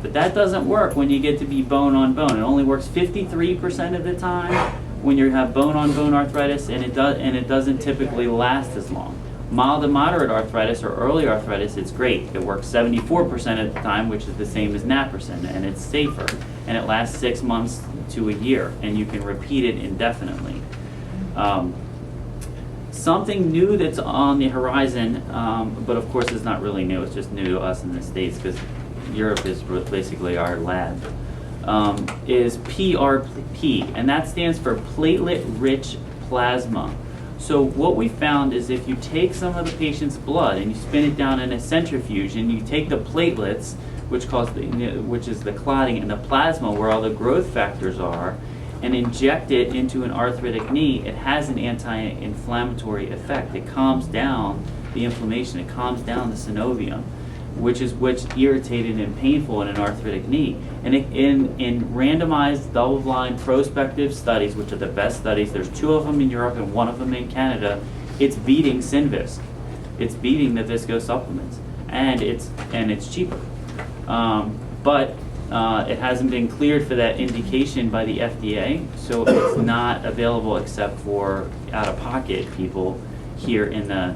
But that doesn't work when you get to be bone on bone. It only works 53% of the time when you have bone on bone arthritis, and it doesn't typically last as long. Mild to moderate arthritis or early arthritis, it's great. It works 74% of the time, which is the same as naproxen, and it's safer. And it lasts 6 months to a year, and you can repeat it indefinitely. Something new that's on the horizon, but of course it's not really new, it's just new to us in the States because Europe is basically our lab, is PRP, and that stands for platelet-rich plasma. So what we found is if you take some of the patient's blood and you spin it down in a centrifuge and you take the platelets, which is the clotting, and the plasma where all the growth factors are, and inject it into an arthritic knee, it has an anti-inflammatory effect. It calms down the inflammation, it calms down the synovium, which is what's irritated and painful in an arthritic knee. And in randomized double-blind prospective studies, which are the best studies, there's 2 of them in Europe and 1 of them in Canada, it's beating Synvisc. It's beating the visco supplements, and it's cheaper. But it hasn't been cleared for that indication by the FDA, so it's not available except for out-of-pocket people here in the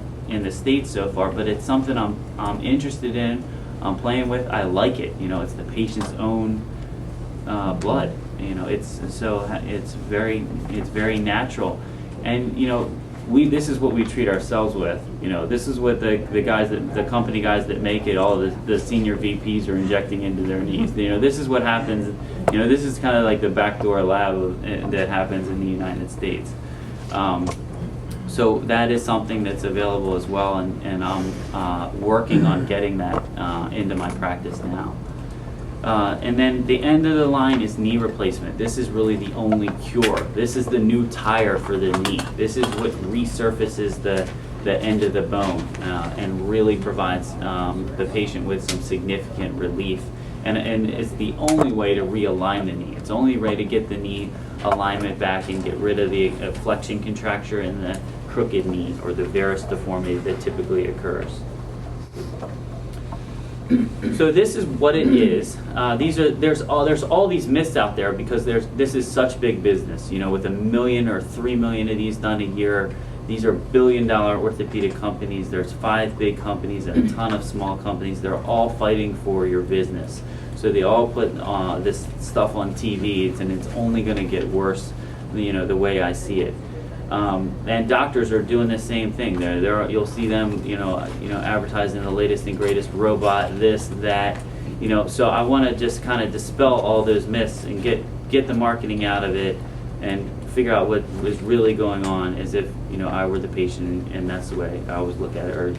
States so far. But it's something I'm interested in. I'm playing with. I like it. It's the patient's own blood. It's very natural, and this is what we treat ourselves with. This is what the company guys that make it, all the senior VPs are injecting into their knees. This is what happens. This is kind of like the backdoor lab that happens in the United States. So that is something that's available as well, and I'm working on getting that into my practice now. And then the end of the line is knee replacement. This is really the only cure. This is the new tire for the knee. This is what resurfaces the end of the bone and really provides the patient with some significant relief. And it's the only way to realign the knee. It's the only way to get the knee alignment back and get rid of the flexion contracture in the crooked knee or the varus deformity that typically occurs. So this is what it is. There's all these myths out there because this is such big business. With 1 million or 3 million of these done a year, these are billion-dollar orthopedic companies. There's 5 big companies and a ton of small companies. They're all fighting for your business. So they all put this stuff on TV, and it's only going to get worse. The way I see it. And doctors are doing the same thing. You'll see them, advertising the latest and greatest robot, this, that, So I want to just kind of dispel all those myths and get the marketing out of it, and figure out what is really going on, as if I were the patient, and that's the way I always look at it. Or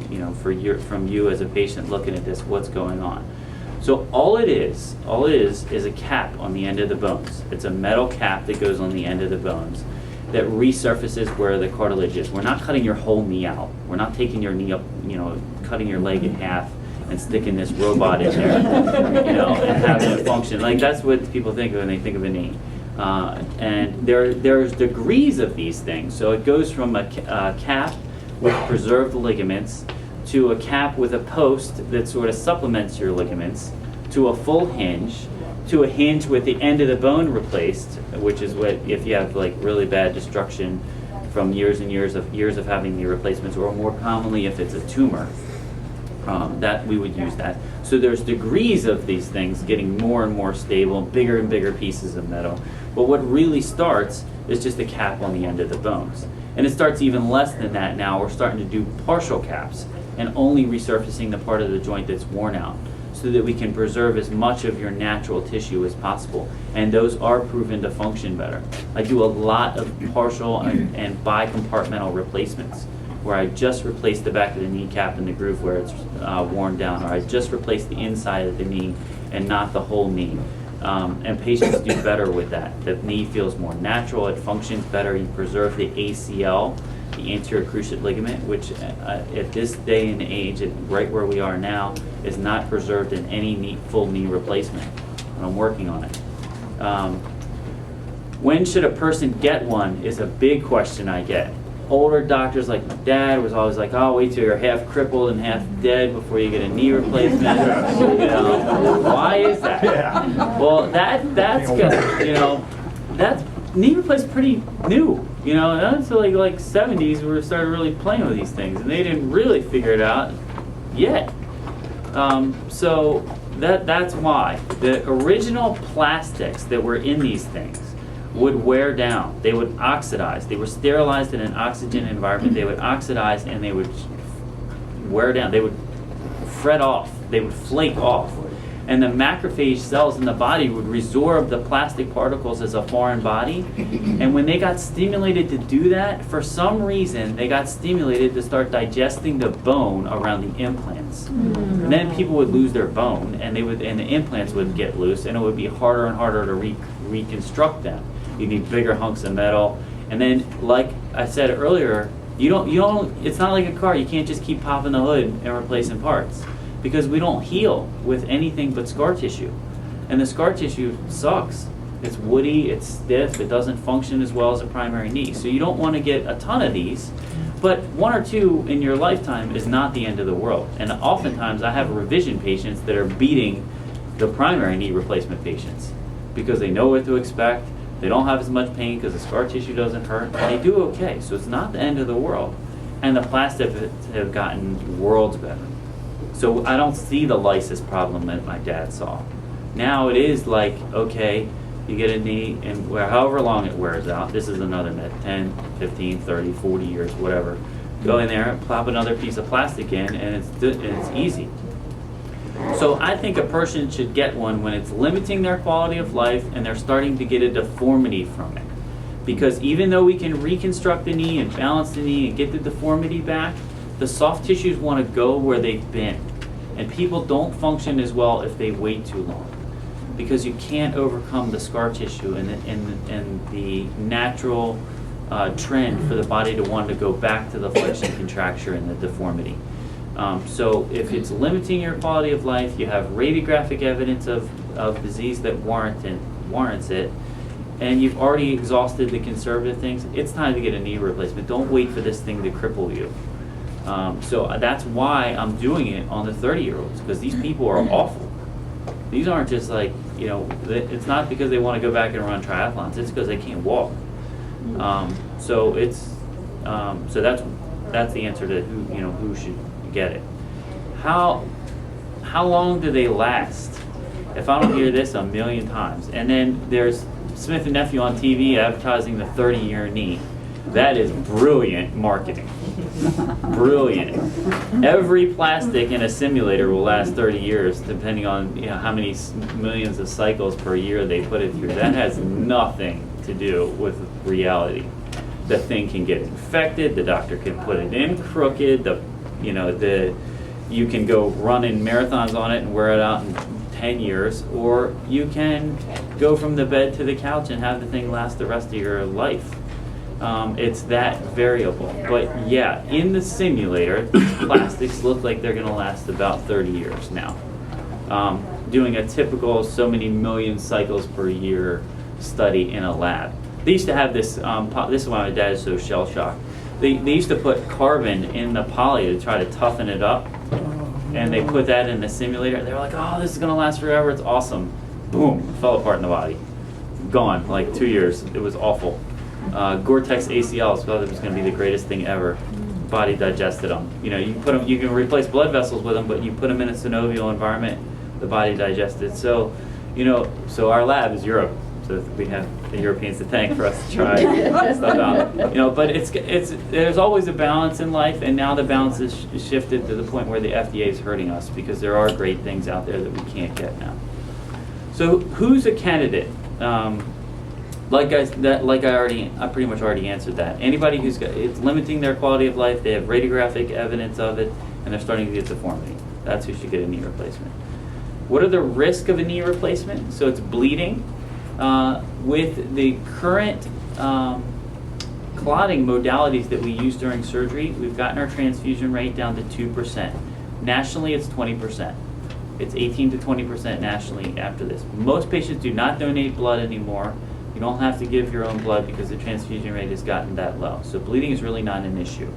from you as a patient looking at this, what's going on. So all it is a cap on the end of the bones. It's a metal cap that goes on the end of the bones that resurfaces where the cartilage is. We're not cutting your whole knee out. We're not taking your knee up, cutting your leg in half and sticking this robot in there, and having it function. Like, that's what people think of when they think of a knee. And there's degrees of these things. So it goes from a cap with preserved ligaments to a cap with a post that sort of supplements your ligaments, to a full hinge, to a hinge with the end of the bone replaced, which is what, if you have like really bad destruction from years and years of having knee replacements, or more commonly if it's a tumor, that we would use that. So there's degrees of these things getting more and more stable, bigger and bigger pieces of metal. But what really starts is just a cap on the end of the bones. And it starts even less than that now. We're starting to do partial caps and only resurfacing the part of the joint that's worn out, so that we can preserve as much of your natural tissue as possible. And those are proven to function better. I do a lot of partial and bi-compartmental replacements, where I just replace the back of the kneecap and the groove where it's worn down, or I just replace the inside of the knee and not the whole knee. And patients do better with that. The knee feels more natural, it functions better. You preserve the ACL, the anterior cruciate ligament, which at this day and age, right where we are now, is not preserved in any full knee replacement. And I'm working on it. When should a person get one is a big question I get. older doctors like my dad was always like, oh, wait till you're half crippled and half dead before you get a knee replacement. Why is that? Well, that's knee replacement's pretty new. Not until like 70s we started really playing with these things, and they didn't really figure it out yet. So that's why the original plastics that were in these things would wear down. They would oxidize. They were sterilized in an oxygen environment. They would oxidize and they would wear down. They would fret off. They would flake off. And the macrophage cells in the body would resorb the plastic particles as a foreign body. And when they got stimulated to do that, for some reason, they got stimulated to start digesting the bone around the implants. And then people would lose their bone, and the implants would get loose, and it would be harder and harder to reconstruct them. You need bigger hunks of metal. And then, like I said earlier, it's not like a car. You can't just keep popping the hood and replacing parts, because we don't heal with anything but scar tissue. And the scar tissue sucks. It's woody, it's stiff, it doesn't function as well as a primary knee. So you don't want to get a ton of these, but 1 or 2 in your lifetime is not the end of the world. And oftentimes I have revision patients that are beating the primary knee replacement patients because they know what to expect. They don't have as much pain because the scar tissue doesn't hurt. And they do okay, so it's not the end of the world. And the plastics have gotten worlds better. So I don't see the lysis problem that my dad saw. Now it is like, okay, you get a knee, and however long it wears out, this is another myth, 10, 15, 30, 40 years, whatever. Go in there, plop another piece of plastic in, and it's easy. So I think a person should get one when it's limiting their quality of life and they're starting to get a deformity from it. Because even though we can reconstruct the knee and balance the knee and get the deformity back, the soft tissues want to go where they've been. And people don't function as well if they wait too long, because you can't overcome the scar tissue and the natural trend for the body to want to go back to the flexion contracture and the deformity. So if it's limiting your quality of life, you have radiographic evidence of disease that warrants it, and you've already exhausted the conservative things, it's time to get a knee replacement. Don't wait for this thing to cripple you. So that's why I'm doing it on the 30-year-olds, because these people are awful. These aren't just like, it's not because they want to go back and run triathlons, it's because they can't walk. So that's the answer to who should get it. How long do they last? If I don't hear this a million times. And then there's Smith & Nephew on TV advertising the 30-year knee. That is brilliant marketing. Brilliant. Every plastic in a simulator will last 30 years, depending on how many millions of cycles per year they put it through. That has nothing to do with reality. The thing can get infected. The doctor can put it in crooked. You can go running marathons on it and wear it out in 10 years, or you can go from the bed to the couch and have the thing last the rest of your life. It's that variable. But yeah, in the simulator, plastics look like they're going to last about 30 years now. Doing a typical so many million cycles per year study in a lab. They used to have this, this is why my dad is so shell-shocked. They used to put carbon in the poly to try to toughen it up, and they put that in the simulator. They were like, oh, this is going to last forever, it's awesome. Boom, fell apart in the body. Gone, like 2 years, it was awful. Gore-Tex ACLs, thought it was going to be the greatest thing ever. Body digested them. You can replace blood vessels with them, but you put them in a synovial environment, the body digested. So, so our lab is Europe. So we have the Europeans to thank for us to try stuff out. But there's always a balance in life, and now the balance is shifted to the point where the FDA is hurting us because there are great things out there that we can't get now. So who's a candidate? I pretty much already answered that. Anybody it's limiting their quality of life, they have radiographic evidence of it, and they're starting to get deformity. That's who should get a knee replacement. What are the risks of a knee replacement? So it's bleeding. With the current clotting modalities that we use during surgery, we've gotten our transfusion rate down to 2%. Nationally, it's 20%. It's 18 to 20% nationally after this. Most patients do not donate blood anymore You don't have to give your own blood because the transfusion rate has gotten that low. So bleeding is really not an issue.